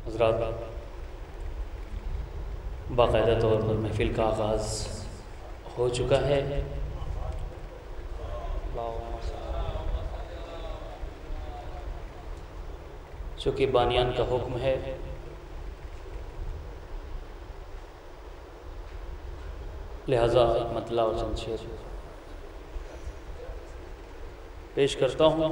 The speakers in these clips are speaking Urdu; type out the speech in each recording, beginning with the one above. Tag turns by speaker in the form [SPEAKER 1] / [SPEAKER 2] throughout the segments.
[SPEAKER 1] حضرات، باقاعدہ طور پر محفل کا آغاز ہو چکا ہے۔ چونکہ بانیان کا حکم ہے لہذا ایک مطلع اور چند شعر پیش کرتا ہوں۔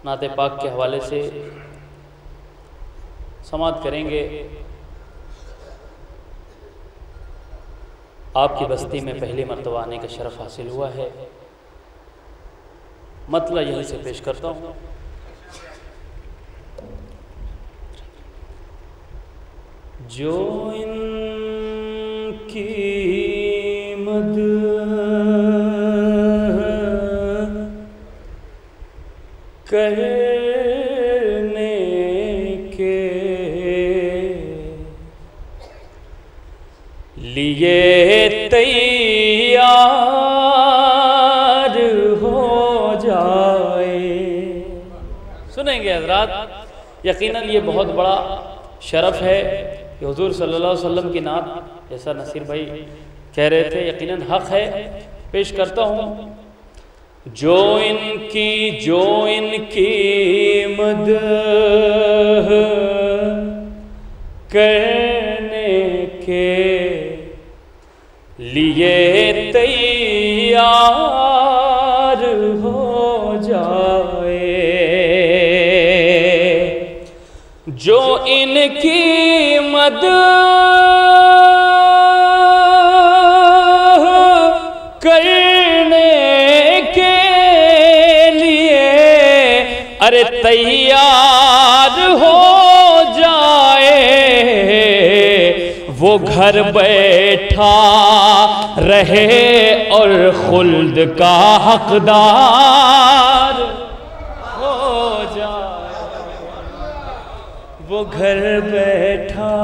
[SPEAKER 1] نعت پاک کے حوالے سے سماعت کریں گے۔ آپ کی بستی میں پہلی مرتبہ آنے کا شرف حاصل ہوا ہے، مطلع یہیں سے پیش کرتا ہوں۔ جو ان کی مدح کرنے کے لیے تیار ہو جائے۔ سنیں گے حضرات، یقیناً یہ بہت بڑا شرف ہے کہ حضور صلی اللہ علیہ وسلم کی نعت، جیسا نصیر بھائی کہہ رہے تھے، یقیناً حق ہے۔ پیش کرتا ہوں۔ جو ان کی مدح کرنے کے لیے تیار ہو جائے، جو ان کی مدح کرنے کے لیے ارے تیار ہو جائے، وہ گھر بیٹھا رہے اور خلد کا حقدار ہو جائے، وہ گھر بیٹھا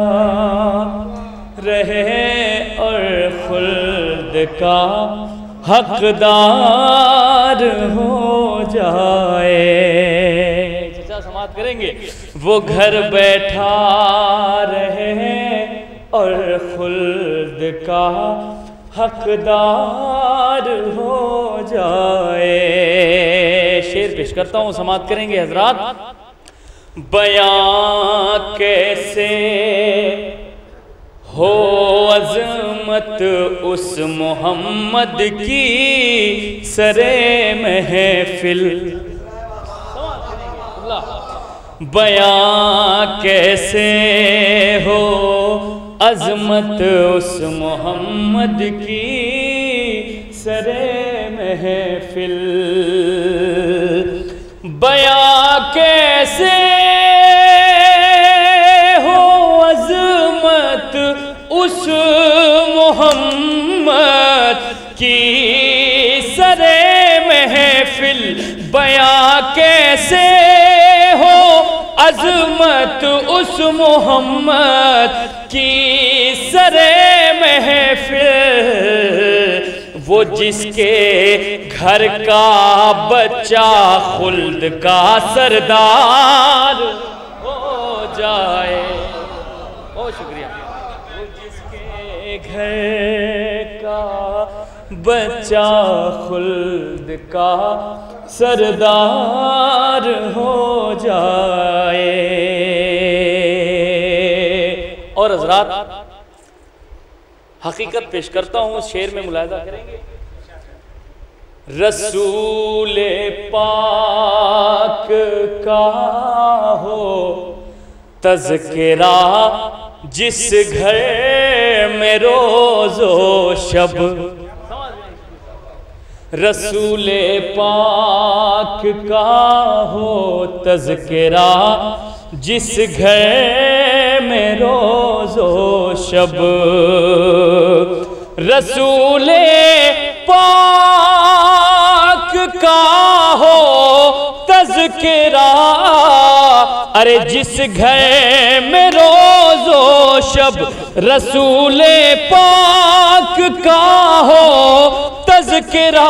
[SPEAKER 1] رہے اور خلد کا حقدار ہو جائے۔ چچا سماعت کریں گے۔ وہ گھر بیٹھا رہے اور خلد کا حقدار ہو جائے۔ شعر پیش کرتا ہوں، سماعت کریں گے حضرات۔ بیان کیسے ہو عظمت اس محمد کی سرے محفل، بیان کیسے ہو عظمت اس محمد کی سرے محفل، بیان کیسے ہو عظمت اس محمد کی سرے محفل، بیان کیسے ہو عظمت اس محمد کی سرے محفل، وہ جس کے گھر کا بچہ خلد کا سردار ہو جائے۔ بہت شکریہ۔ وہ جس کے گھر کا بچہ خلد کا سردار ہو جائے۔ اور حضرات، حقیقت پیش کرتا ہوں، اس شعر میں ملاحظہ کریں گے۔ رسول پاک کا ہو تذکرہ جس گھر میں روز و شب، رسول پاک کا ہو تذکرہ جس گھر میں روز و شب، رسول پاک کا ہو تذکرہ ارے جس گھر میں روز و شب، رسول پاک کا ہو تذکرہ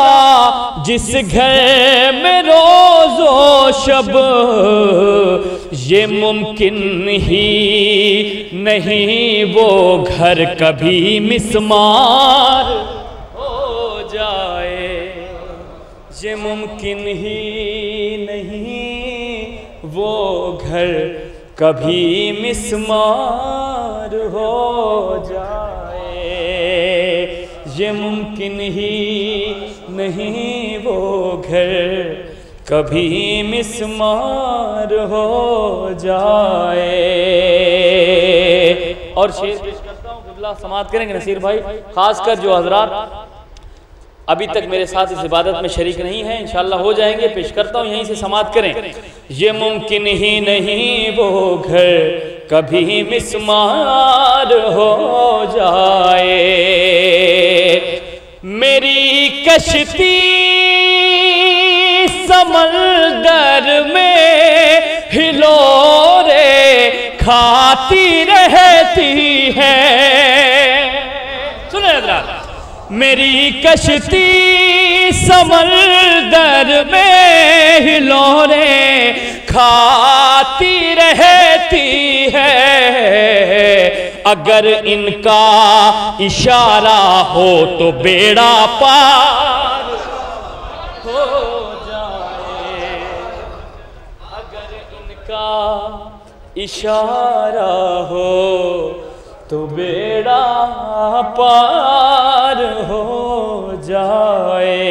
[SPEAKER 1] جس گھر میں روز و شب، یہ ممکن ہی نہیں وہ گھر کبھی مسمار ہو جائے، یہ ممکن ہی نہیں وہ گھر کبھی مسمار ہو جائے، یہ ممکن ہی نہیں وہ گھر کبھی مسمار ہو جائے۔ اور شعر پیش کرتا ہوں، قبلہ سماعت کریں گے نصیر بھائی، خاص کر جو حضرات ابھی تک میرے ساتھ اس عبادت میں شریک نہیں ہیں، انشاءاللہ ہو جائیں گے، پیش کرتا ہوں، یہیں سے سماعت کریں۔ یہ ممکن ہی نہیں وہ گھر کبھی مسمار ہو جائے، میری کشتی سمندر میں ہلورے کھاتی رہتی ہے، سنیں حضرات، میری کشتی سمندر میں ہلورے کھاتی رہتی ہے، اگر ان کا اشارہ ہو تو بیڑا پار ہو جائے، اگر ان کا اشارہ ہو تو بیڑا پار ہو جائے۔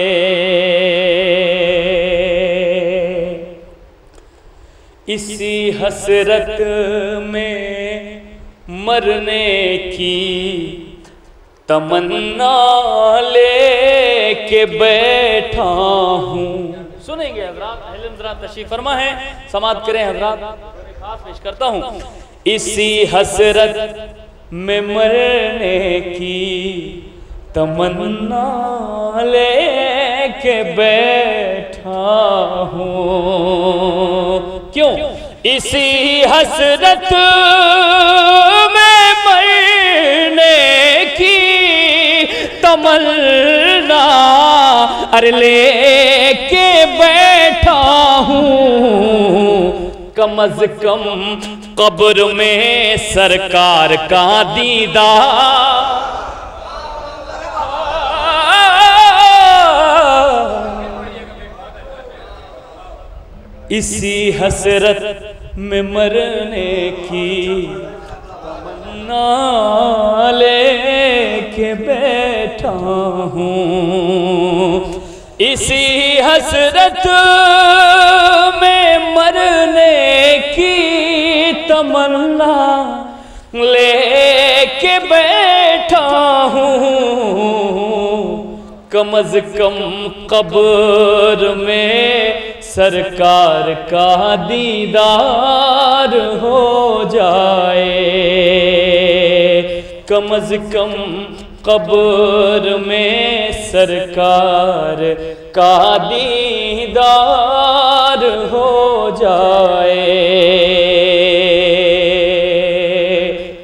[SPEAKER 1] اسی حسرت میں مرنے کی تمنا لے کے بیٹھا ہوں، سنیں گے حضرات، اہل حضرات تشریف فرما ہے، سماعت کریں حضرات، خاص پیش کرتا ہوں۔ اسی حسرت میں مرنے کی تمنا لے کے بیٹھا ہوں، کیوں؟ اسی حسرت میں مرنے کی تمنا لے کے بیٹھا ہوں، کم از کم قبر میں سرکار کا دیدار، اسی حسرت میں مرنے کی تمنا لے کے بیٹھا ہوں، اسی حسرت میں مرنے کی تمنا لے کے بیٹھا ہوں، کم از کم قبر میں سرکار کا دیدار ہو جائے، کم از کم قبر میں سرکار کا دیدار ہو جائے۔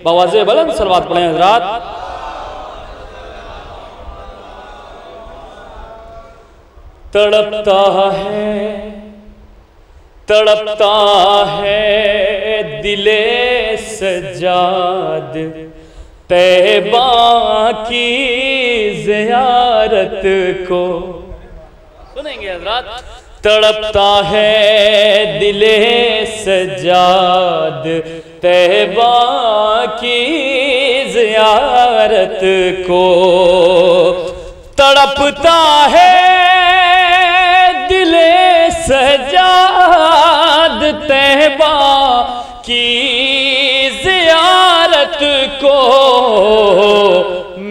[SPEAKER 1] بآواز بلند صلوات پڑھیں حضرات۔ تڑپتا ہے دل سجاد طیبہ کی زیارت کو، سنیں گے حضرات، تڑپتا ہے دل سجاد طیبہ کی زیارت کو، تڑپتا ہے دل سجاد طیبہ کی زیارت کو،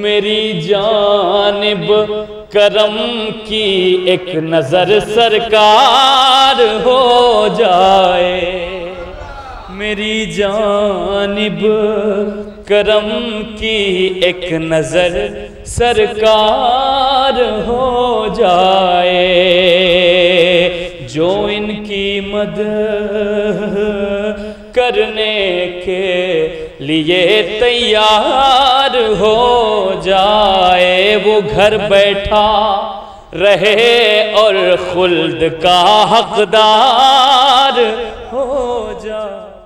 [SPEAKER 1] میری جانب کرم کی ایک نظر سرکار ہو جائے، میری جانب کرم کی ایک نظر سرکار ہو جائے، جو ان کی مدح کرنے کے لیے تیار ہو جائے، وہ گھر بیٹھا رہے اور خلد کا حقدار ہو جائے